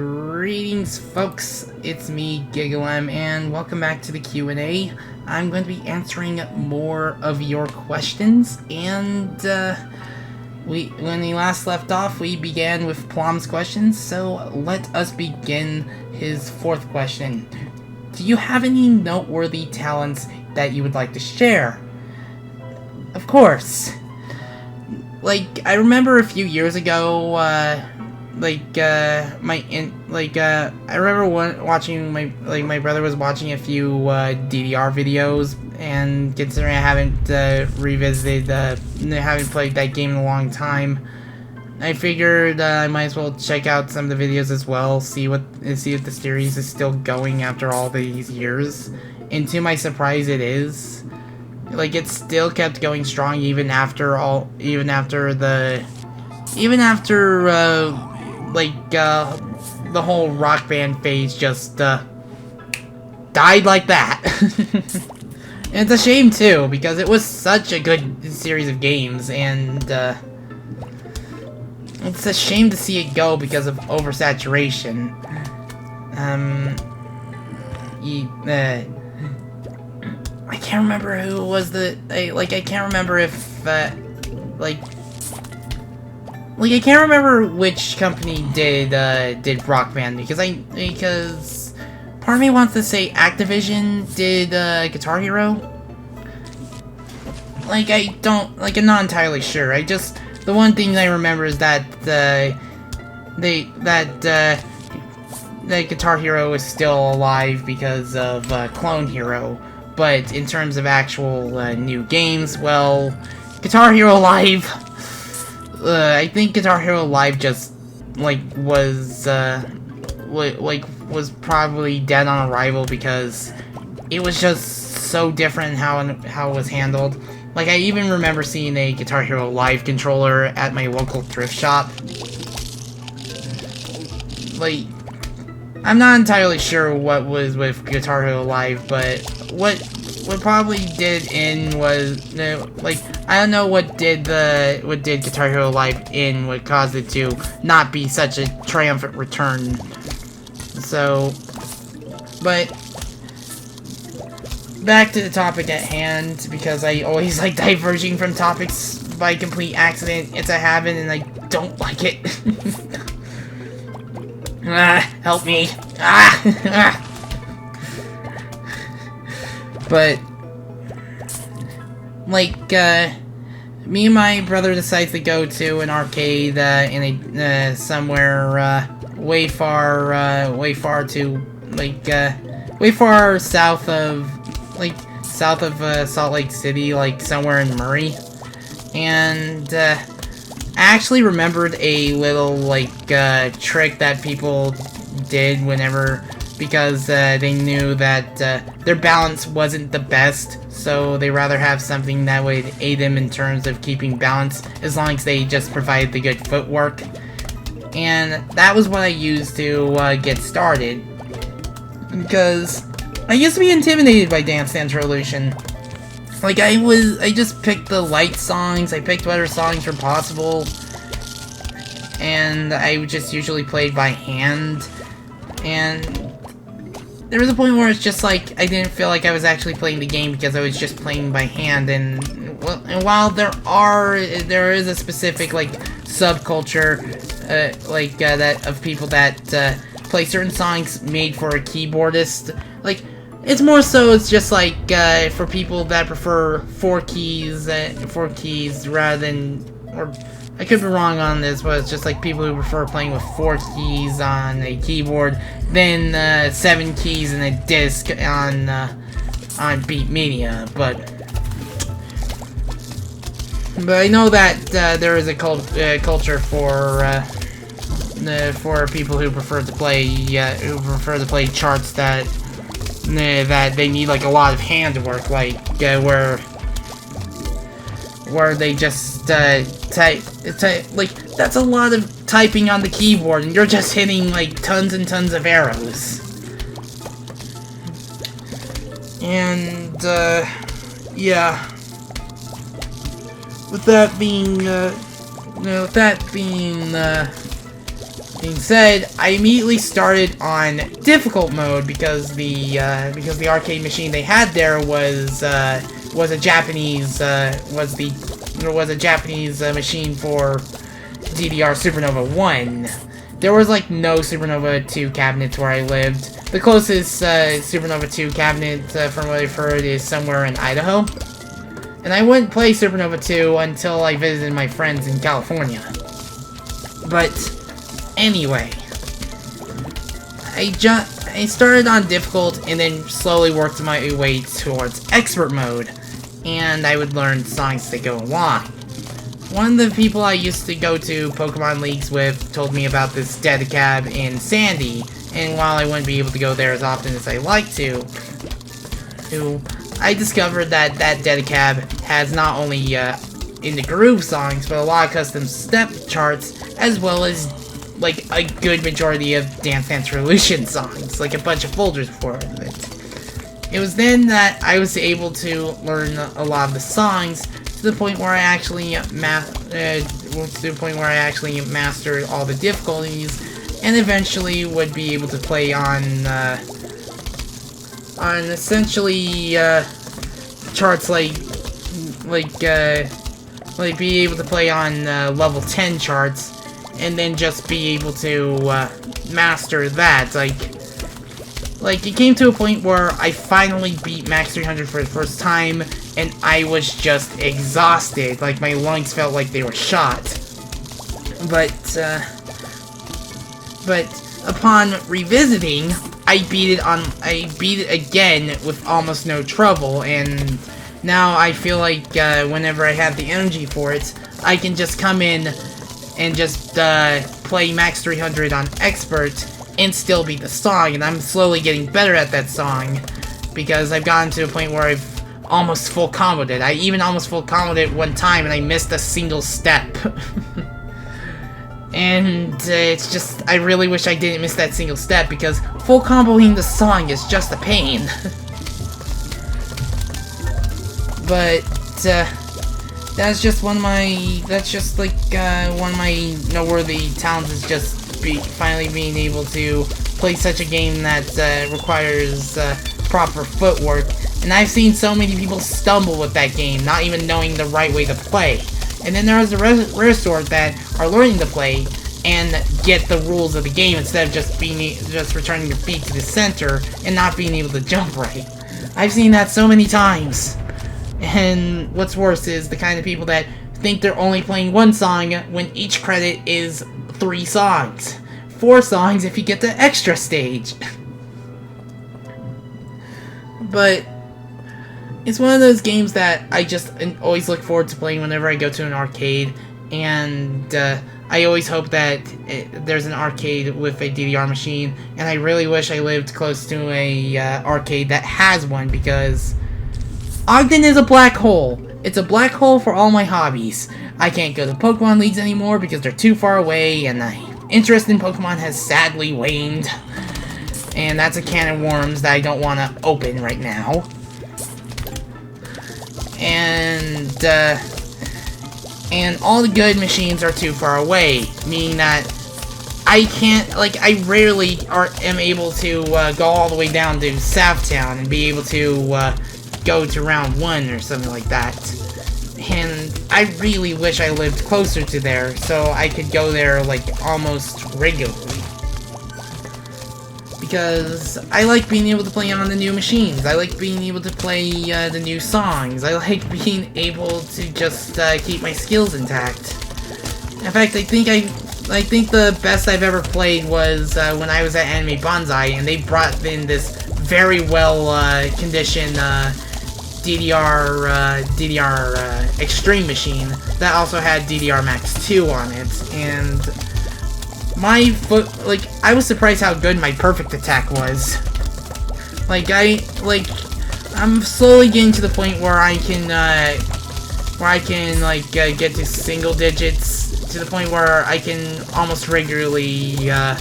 Greetings, folks. It's me, GigaLem, and welcome back to the Q&A. I'm going to be answering more of your questions, and when we last left off, we began with Plum's questions, so let us begin his fourth question. Do you have any noteworthy talents that you would like to share? Of course. I remember a few years ago, I remember watching my brother was watching a few DDR videos, and considering I haven't haven't played that game in a long time, I figured I might as well check out some of the videos as well, see if the series is still going after all these years. And to my surprise, it is. It still kept going strong even after the whole Rock Band phase just died like that. And it's a shame too, because it was such a good series of games, and it's a shame to see it go because of oversaturation. I can't remember who was I can't remember if I can't remember which company did Rock Band, because part of me wants to say Activision did Guitar Hero. I'm not entirely sure. The one thing I remember is that that Guitar Hero is still alive because of Clone Hero. But in terms of actual new games, well, Guitar Hero Live, I think Guitar Hero Live just was probably dead on arrival because it was just so different how it was handled. I even remember seeing a Guitar Hero Live controller at my local thrift shop. I'm not entirely sure what was with Guitar Hero Live, but what probably did in was I don't know what did Guitar Hero Live in what caused it to not be such a triumphant return. So, but back to the topic at hand, because I always like diverging from topics by complete accident. It's a habit and I don't like it. Help me. But, me and my brother decides to go to an arcade in somewhere way far south of Salt Lake City, somewhere in Murray. And I actually remembered a little trick that people did because they knew that their balance wasn't the best, so they rather have something that would aid them in terms of keeping balance, as long as they just provide the good footwork. And that was what I used to get started, because I used to be intimidated by Dance Dance Revolution. I just picked the light songs, I picked whatever songs were possible, and I just usually played by hand. And there was a point where it's just I didn't feel like I was actually playing the game because I was just playing by hand. And while there is a specific subculture that of people that play certain songs made for a keyboardist, it's more so it's just for people that prefer four keys rather than, or I could be wrong on this, but it's just people who prefer playing with 4 keys on a keyboard than 7 keys in a disc on Beat Media. But I know that there is a culture for people who prefer to play charts that they need a lot of handwork, where they just type that's a lot of typing on the keyboard and you're just hitting tons and tons of arrows. And yeah, with that being Being said, I immediately started on difficult mode because the arcade machine they had there was a Japanese machine for DDR Supernova 1. There was like no Supernova 2 cabinets where I lived. The closest Supernova 2 cabinet, from what I've heard, is somewhere in Idaho. And I wouldn't play Supernova 2 until I visited my friends in California. But anyway, I started on difficult and then slowly worked my way towards expert mode, and I would learn songs to go along. One of the people I used to go to Pokemon Leagues with told me about this Dedicab in Sandy, and while I wouldn't be able to go there as often as I like to, I discovered that Dedicab has not only in the groove songs, but a lot of custom step charts, as well as like a good majority of Dance Dance Revolution songs, like a bunch of folders for it. It was then that I was able to learn a lot of the songs to the point where I actually mastered all the difficulties, and eventually would be able to play on essentially charts like be able to play on level 10 charts, and then just be able to master that. Like it came to a point where I finally beat Max 300 for the first time, and I was just exhausted. Like my lungs felt like they were shot. But upon revisiting, I beat it again with almost no trouble, and now I feel like whenever I have the energy for it, I can just come in and just play Max 300 on Expert and still beat the song, and I'm slowly getting better at that song because I've gotten to a point where I've almost full comboed it. I even almost full comboed it one time and I missed a single step. And it's just, I really wish I didn't miss that single step because full comboing the song is just a pain. But that's just one of my noteworthy talents, is just finally being able to play such a game that requires proper footwork. And I've seen so many people stumble with that game, not even knowing the right way to play. And then there's the rare sort that are learning to play and get the rules of the game instead of just returning your feet to the center and not being able to jump right. I've seen that so many times. And what's worse is the kind of people that think they're only playing one song when each credit is 3 songs. 4 songs if you get the extra stage. But it's one of those games that I just always look forward to playing whenever I go to an arcade, and I always hope that there's an arcade with a DDR machine, and I really wish I lived close to a arcade that has one, because Ogden is a black hole. It's a black hole for all my hobbies. I can't go to Pokemon Leagues anymore because they're too far away, and my interest in Pokemon has sadly waned. And that's a can of worms that I don't want to open right now. And all the good machines are too far away, meaning that I can't, I rarely am able to go all the way down to Southtown and be able to go to round 1 or something like that. And I really wish I lived closer to there so I could go there almost regularly. Because I like being able to play on the new machines. I like being able to play the new songs. I like being able to just keep my skills intact. In fact, I think the best I've ever played was when I was at Anime Bonsai, and they brought in this very well conditioned DDR Extreme machine that also had DDR Max 2 on it, and my foot, I was surprised how good my perfect attack was. I'm slowly getting to the point where I can get to single digits, to the point where I can almost regularly get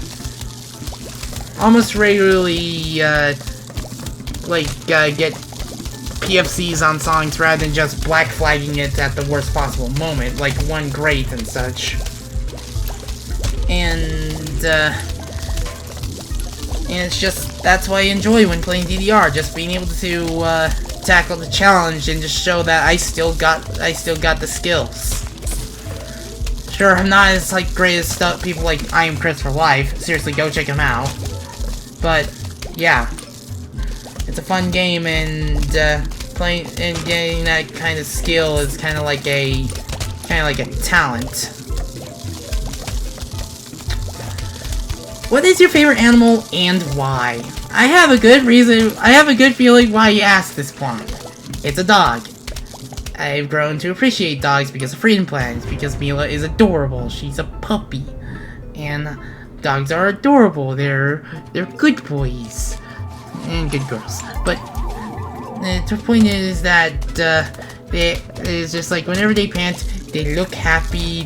PFCs on songs rather than just black flagging it at the worst possible moment, like one great and such. And it's just, that's what I enjoy when playing DDR, just being able to, tackle the challenge and just show that I still got the skills. Sure, I'm not as, like, great as people like I Am Chris for Life. Seriously, go check him out. But, yeah. It's a fun game, and, playing and getting that kind of skill is kind of like a talent. What is your favorite animal and why? I have a good reason. I have a good feeling why you asked this one. It's a dog. I've grown to appreciate dogs because of Freedom Plans, because Mila is adorable. She's a puppy. And dogs are adorable. They're good boys. And good girls. But the point is that it's just like whenever they pant, they look happy.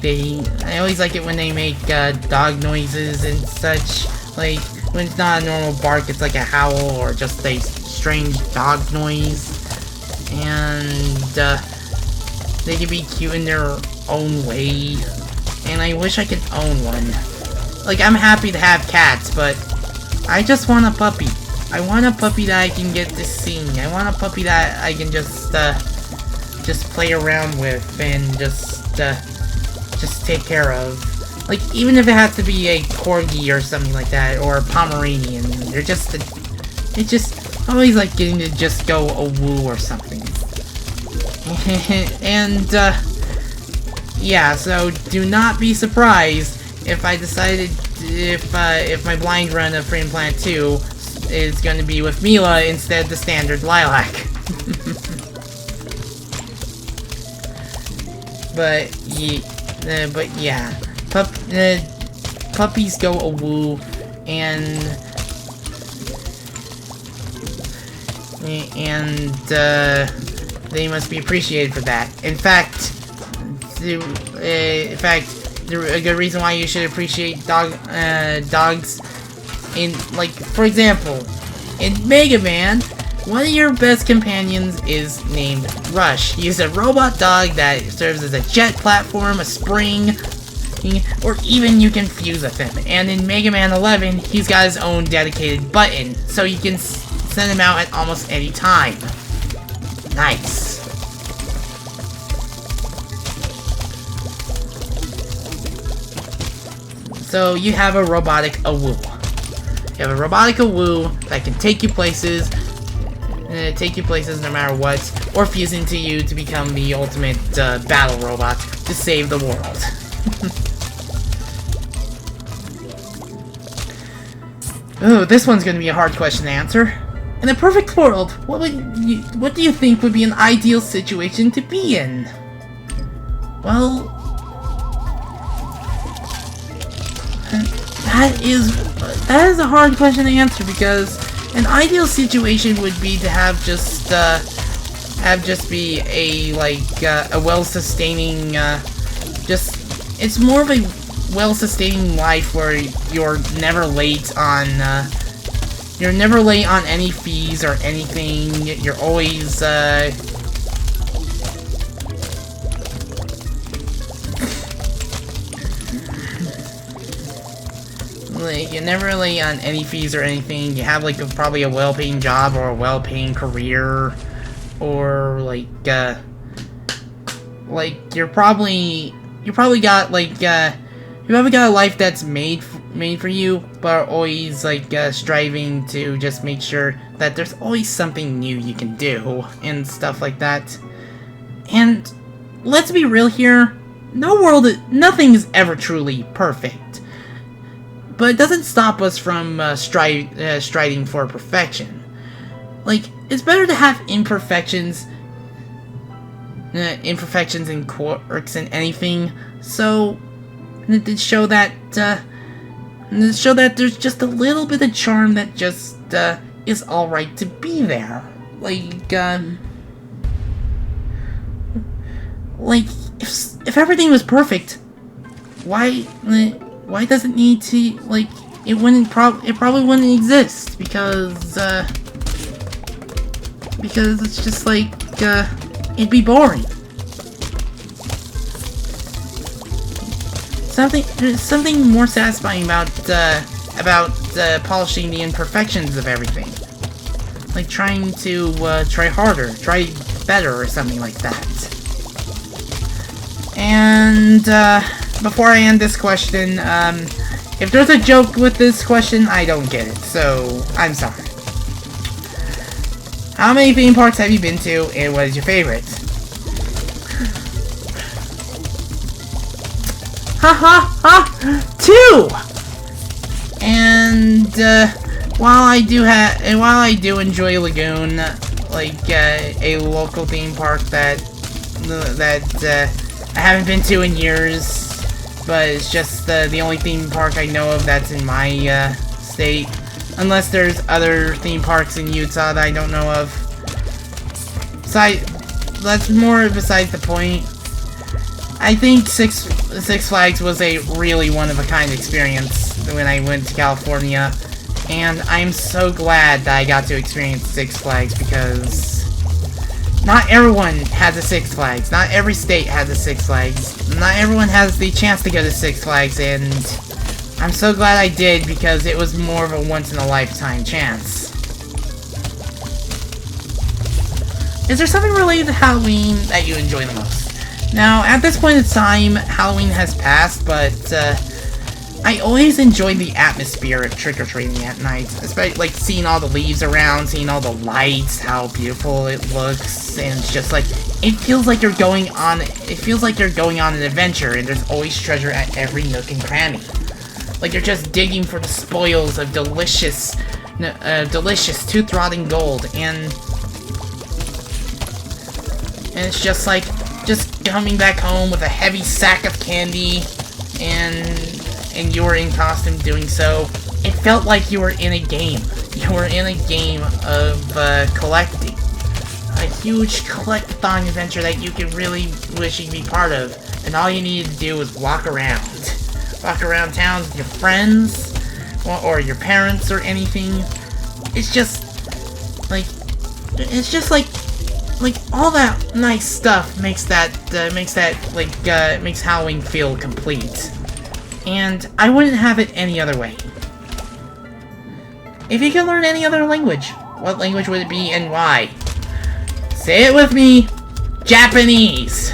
I always like it when they make dog noises and such. Like when it's not a normal bark, it's like a howl or just a strange dog noise. And they can be cute in their own way. And I wish I could own one. Like, I'm happy to have cats, but I just want a puppy. I want a puppy that I can get to sing. I want a puppy that I can just play around with and just take care of. Like, even if it has to be a corgi or something like that, or a Pomeranian, it's just always like getting to just go a woo or something. And yeah, so do not be surprised if I decided if my blind run of Freedom Planet 2 is going to be with Mila instead of the standard Lilac. But yeah, puppies go a woo, and they must be appreciated for that. In fact, a good reason why you should appreciate dogs, in, like, for example, in Mega Man, one of your best companions is named Rush. He's a robot dog that serves as a jet platform, a spring, or even you can fuse with him. And in Mega Man 11, he's got his own dedicated button, so you can send him out at almost any time. Nice. So you have a robotic awoo. You have a robotic awoo that can take you places no matter what, or fuse into you to become the ultimate battle robot to save the world. Oh, this one's gonna be a hard question to answer. In a perfect world, what do you think would be an ideal situation to be in? Well, that is a hard question to answer, because an ideal situation would be to have just be a well-sustaining it's more of a well-sustaining life where you're never late on any fees or anything. You're always like, you're never late on any fees or anything. You have like probably a well-paying job or a well-paying career, or like you probably got a life that's made for you, but always like striving to just make sure that there's always something new you can do and stuff like that. And let's be real here, nothing is ever truly perfect. But it doesn't stop us from striding for perfection. Like, it's better to have imperfections and quirks and anything, so to show that there's just a little bit of charm that just is alright to be there. Like if everything was perfect, why does it need to, like, it probably wouldn't exist, because it's just like, it'd be boring. There's something more satisfying about polishing the imperfections of everything. Like trying to, try harder, try better, or something like that. And, before I end this question, if there's a joke with this question, I don't get it, so I'm sorry. How many theme parks have you been to, and what is your favorite? Ha ha ha! 2! And, while I do enjoy Lagoon, like, a local theme park that I haven't been to in years, but it's just the only theme park I know of that's in my state. Unless there's other theme parks in Utah that I don't know of. That's more besides the point. I think Six Flags was a really one-of-a-kind experience when I went to California. And I'm so glad that I got to experience Six Flags because not everyone has a Six Flags. Not every state has a Six Flags. Not everyone has the chance to go to Six Flags, and I'm so glad I did because it was more of a once-in-a-lifetime chance. Is there something related to Halloween that you enjoy the most? Now, at this point in time, Halloween has passed, but I always enjoyed the atmosphere of trick-or-treating at night, especially like seeing all the leaves around, seeing all the lights, how beautiful it looks, and it's just like it feels like you're going on an adventure, and there's always treasure at every nook and cranny. Like you're just digging for the spoils of delicious tooth-rotting gold, and it's just like coming back home with a heavy sack of candy, and you were in costume doing so. It felt like you were in a game. You were in a game of collecting. A huge collect-a-thon adventure that you could really wish you'd be part of. And all you needed to do was walk around. Walk around town with your friends, or your parents, or anything. It's just like all that nice stuff makes Halloween feel complete. And I wouldn't have it any other way. If you could learn any other language, what language would it be and why? Say it with me! Japanese!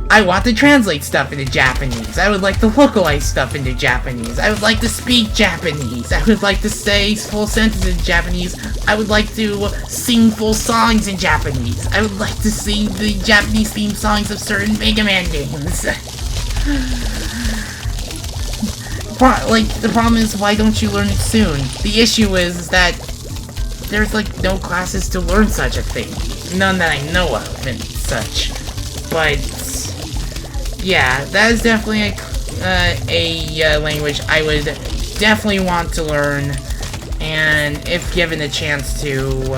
I want to translate stuff into Japanese. I would like to localize stuff into Japanese. I would like to speak Japanese. I would like to say full sentences in Japanese. I would like to sing full songs in Japanese. I would like to sing the Japanese theme songs of certain Mega Man games. Like, the problem is, why don't you learn it soon? The issue is that there's, like, no classes to learn such a thing. None that I know of and such. But yeah, that is definitely a language I would definitely want to learn, and if given a chance to,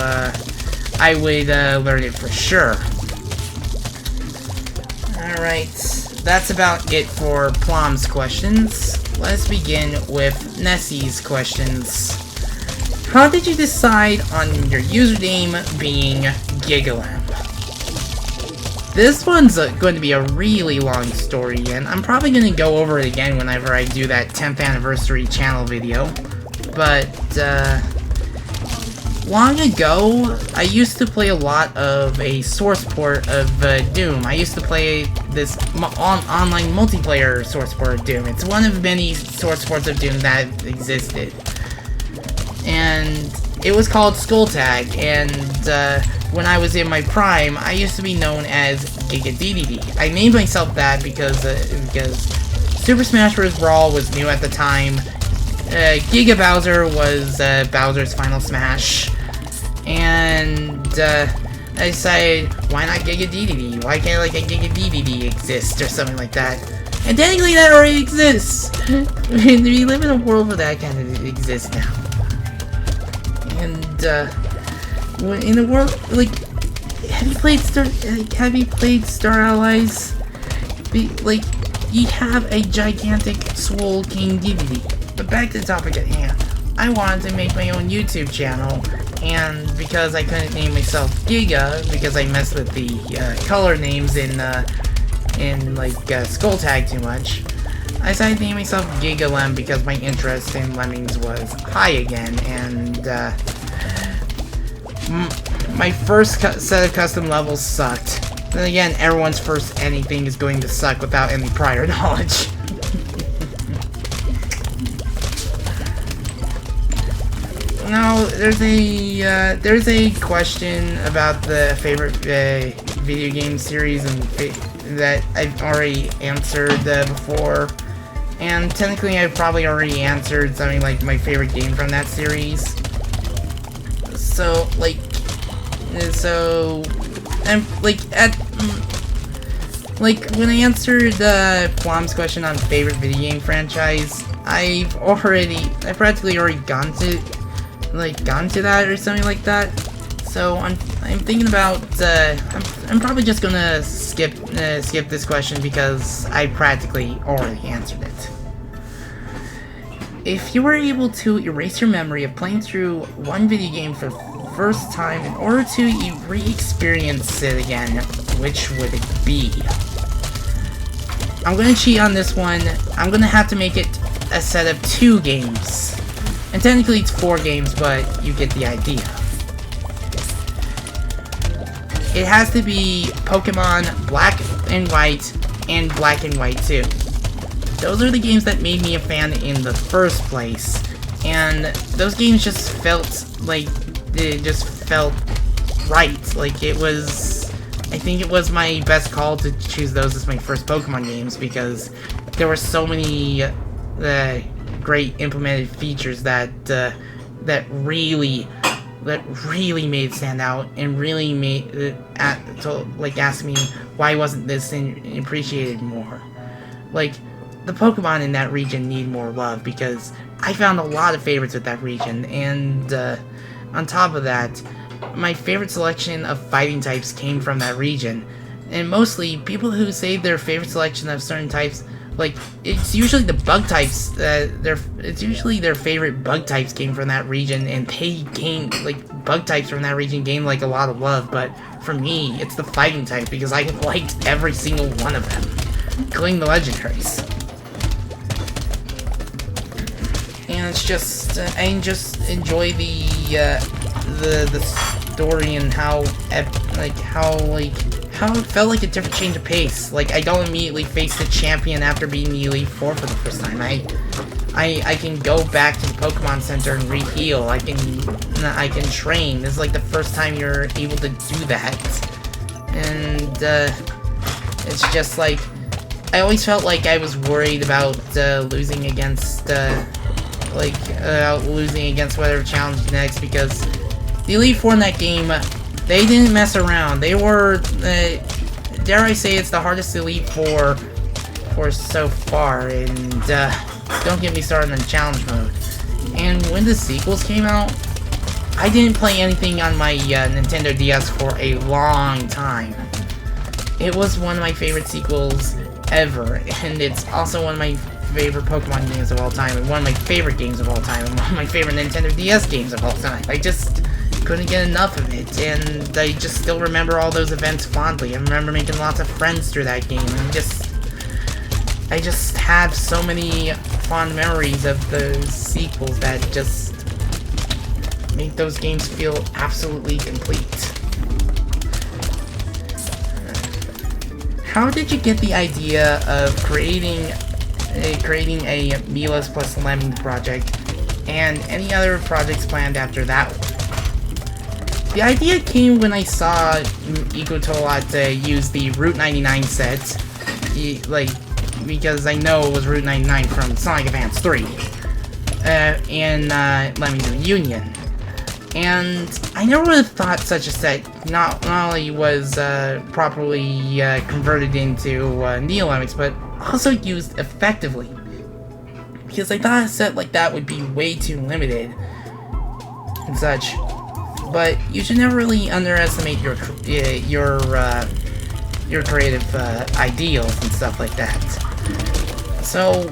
I would learn it for sure. Alright, that's about it for Plum's questions. Let's begin with Nessie's questions. How did you decide on your username being GigaLem? This one's going to be a really long story, and I'm probably going to go over it again whenever I do that 10th anniversary channel video. But, long ago, I used to play a lot of a source port of Doom. I used to play this online multiplayer source port of Doom. It's one of many source ports of Doom that existed. And it was called Skulltag, and when I was in my prime, I used to be known as GigaDDD. I named myself that because Super Smash Bros. Brawl was new at the time. Giga Bowser was Bowser's Final Smash, and I decided, why not GigaDDD? Why can't like a GigaDDD exist or something like that? And technically that already exists! We live in a world where that kind of exists now. And in the world, like, have you played Star Allies? Like, you have a gigantic Swole King DVD. But back to the topic at hand. I wanted to make my own YouTube channel, and because I couldn't name myself Giga, because I messed with the color names in like Skulltag too much, I decided to name myself GigaLem because my interest in lemmings was high again, and my first set of custom levels sucked. Then again, everyone's first anything is going to suck without any prior knowledge. Now, there's a question about the favorite video game series and that I've already answered before, and technically I've probably already answered something like my favorite game from that series. So when I answered Plum's question on favorite video game franchise, I've practically already gone to that or something like that. So I'm thinking about I'm probably just gonna skip this question because I practically already answered it. If you were able to erase your memory of playing through one video game for the first time in order to re-experience it again, which would it be? I'm gonna cheat on this one. I'm gonna have to make it a set of 2 games. And technically it's 4 games, but you get the idea. It has to be Pokemon Black and White and Black and White 2. Those are the games that made me a fan in the first place. And those games just felt like, it just felt right. Like it was, I think it was my best call to choose those as my first Pokemon games because there were so many great implemented features that really made it stand out and really made it ask me why wasn't this appreciated more. Like, the Pokemon in that region need more love because I found a lot of favorites with that region, and on top of that, my favorite selection of fighting types came from that region. And mostly, people who say their favorite selection of certain types, like, it's usually the bug types, it's usually their favorite bug types came from that region, and they gain, like, bug types from that region gain, like, a lot of love, but for me, it's the fighting type, because I liked every single one of them, including the legendaries. And it's just, I just enjoy the story and how it felt like a different change of pace. Like, I don't immediately face the champion after beating the Elite Four for the first time. I can go back to the Pokemon Center and re-heal. I can train. This is like the first time you're able to do that. And it's just like, I always felt like I was worried about losing against whatever challenge next, because the Elite Four in that game, they didn't mess around. They were, dare I say, it's the hardest Elite Four so far, and don't get me started on challenge mode. And when the sequels came out, I didn't play anything on my Nintendo DS for a long time. It was one of my favorite sequels ever, and it's also one of my favorite Pokemon games of all time, and one of my favorite games of all time, and one of my favorite Nintendo DS games of all time. I just couldn't get enough of it, and I just still remember all those events fondly. I remember making lots of friends through that game, and I just have so many fond memories of those sequels that just make those games feel absolutely complete. How did you get the idea of creating a Milas plus Lemmings project, and any other projects planned after that one? The idea came when I saw Ecotolat use the Route 99 set, because I know it was Route 99 from Sonic Advance 3, in Lemmings of the Union. And I never would have thought such a set not only was properly converted into Neo Lemmings, but also used effectively. Because I thought a set like that would be way too limited and such. But you should never really underestimate your creative ideals and stuff like that. So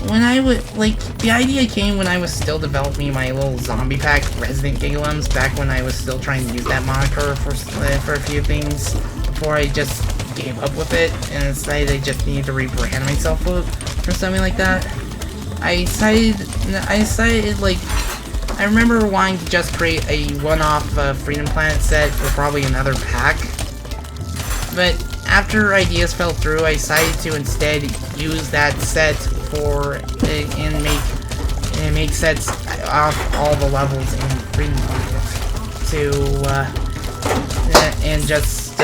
when the idea came when I was still developing my little zombie pack, Resident GigaLem's, back when I was still trying to use that moniker for a few things, before I just gave up with it and decided I just needed to rebrand myself or something like that, I decided like, I remember wanting to just create a one-off Freedom Planet set for probably another pack, but after ideas fell through, I decided to instead use that set for and make sets off all the levels in Freedom Planet and just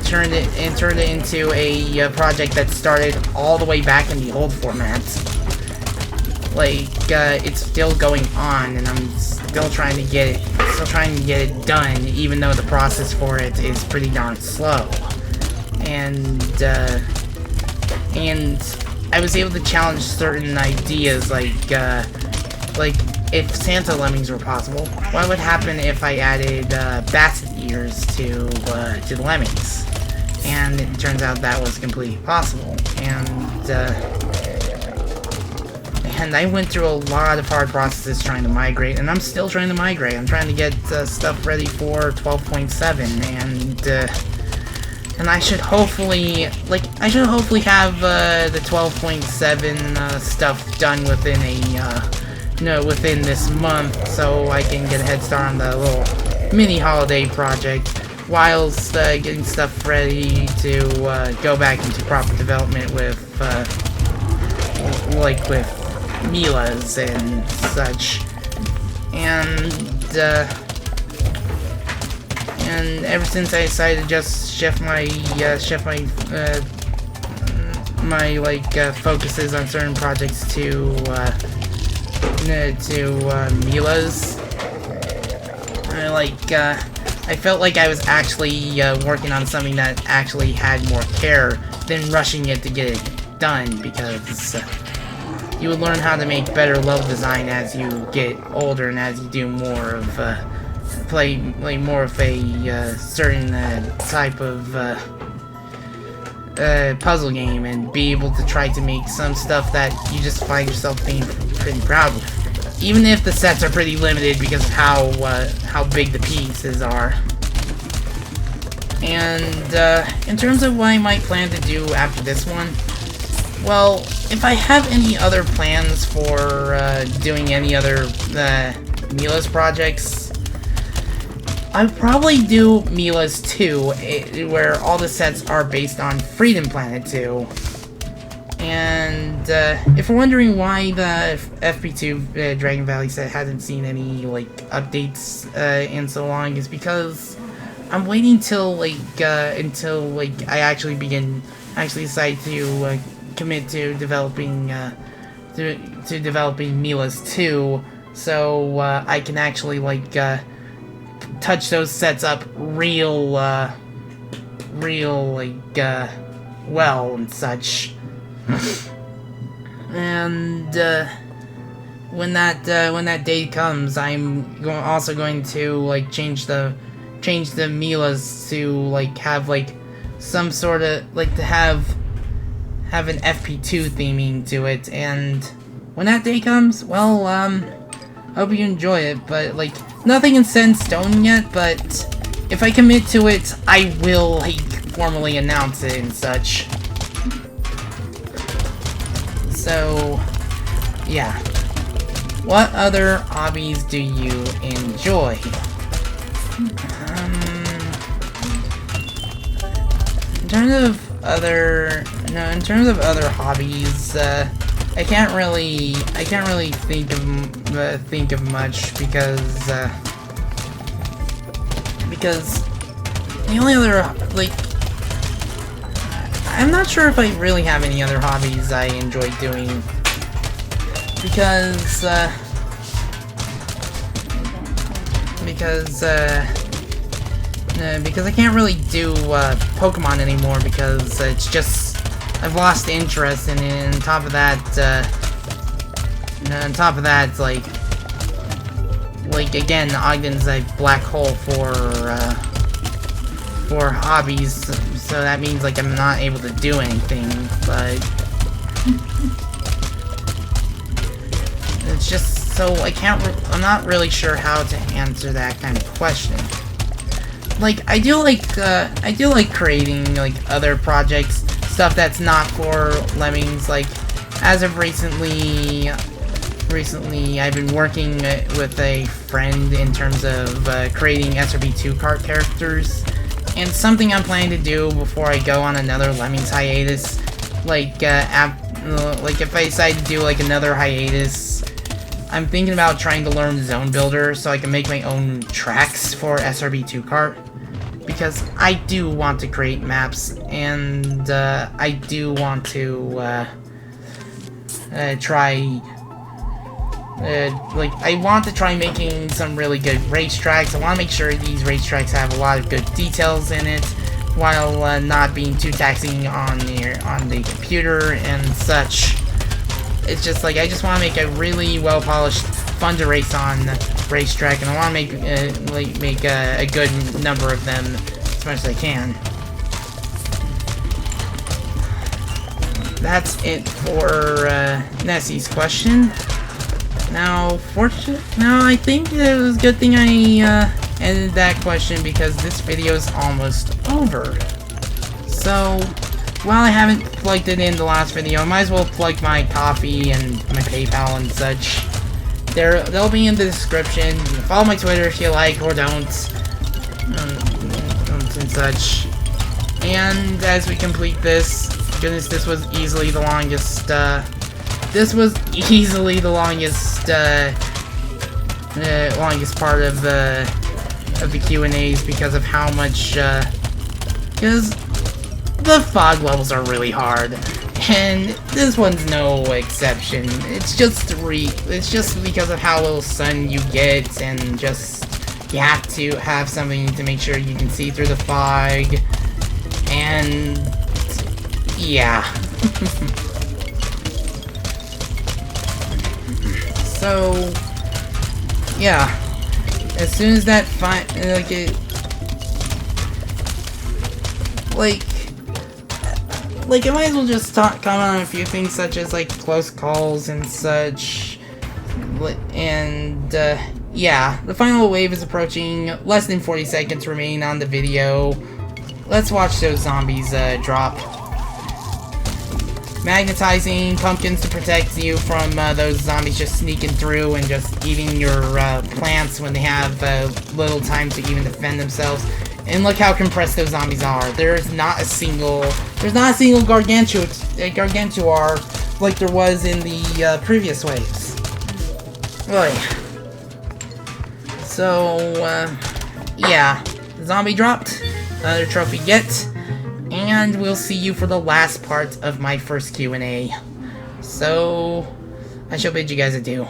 turned it into a project that started all the way back in the old format. Like, it's still going on, and I'm still trying to get it done, even though the process for it is pretty darn slow. And I was able to challenge certain ideas, like if Santa Lemmings were possible, what would happen if I added Basset ears to the Lemmings? And it turns out that was completely possible. And I went through a lot of hard processes trying to migrate, and I'm still trying to migrate. I'm trying to get stuff ready for 12.7, and I should hopefully have the 12.7 stuff done within within this month, so I can get a head start on the little mini holiday project, whilst getting stuff ready to go back into proper development with with Mila's and such, and ever since I decided to just shift my focuses on certain projects to Mila's, I felt like I was actually working on something that actually had more care than rushing it to get it done, because you would learn how to make better level design as you get older and as you do more of play more of a certain type of puzzle game, and be able to try to make some stuff that you just find yourself being pretty proud of, even if the sets are pretty limited because of how big the pieces are. And in terms of what I might plan to do after this one, well, if I have any other plans for doing any other Mila's projects, I'd probably do Mila's 2, where all the sets are based on Freedom Planet 2. And if you're wondering why the FP2 Dragon Valley set hasn't seen any updates in so long, is because I'm waiting till I actually decide to commit to developing developing Mila's 2, so I can actually touch those sets up real well and such. And when that day comes, I'm also going to change the Mila's to have some sort of to have an FP2 theming to it. And when that day comes, well, hope you enjoy it. But nothing is set in stone yet. But if I commit to it, I will formally announce it and such. So, yeah. What other hobbies do you enjoy? In terms of other hobbies, I can't really think of much, because the only other I'm not sure if I really have any other hobbies I enjoy doing, because I can't really do Pokemon anymore, because it's just I've lost interest, and on top of that, again, Ogden's a black hole for hobbies, so that means I'm not able to do anything. But it's just so I'm not really sure how to answer that kind of question. like, I do like creating, like, other projects, stuff that's not for Lemmings. Like, as of recently, I've been working with a friend in terms of creating SRB2 cart characters, and something I'm planning to do before I go on another Lemmings hiatus, like if I decide to do like another hiatus, I'm thinking about trying to learn Zone Builder so I can make my own tracks for SRB2 cart, because I do want to create maps, and I do want to I want to try making some really good racetracks. I want to make sure these racetracks have a lot of good details in it, while not being too taxing on the computer and such. It's just like, I just want to make a really well polished, fun to race on racetrack, and I want to make a good number of them as much as I can. That's it for Nessie's question. Now, I think it was a good thing I ended that question, because this video is almost over. So, while I haven't plugged it in the last video, I might as well plug my Ko-fi and my PayPal and such. They'll be in the description. You can follow my Twitter if you like, or don't, and such. And as we complete this, goodness, this was easily the longest, longest part of the Q&As, because of how much, because the fog levels are really hard, and this one's no exception. It's just because of how little sun you get, and just, you have to have something to make sure you can see through the fog, and, yeah. So, yeah, as soon as that I might as well just comment on a few things, such as, like, close calls and such, and, yeah, the final wave is approaching. Less than 40 seconds remain on the video. Let's watch those zombies, drop. Magnetizing pumpkins to protect you from those zombies just sneaking through and just eating your plants when they have little time to even defend themselves. And look how compressed those zombies are. There's not a single Gargantuar like there was in the previous waves. Really. So yeah, zombie dropped. Another trophy get. And we'll see you for the last part of my first Q&A. So, I shall bid you guys adieu.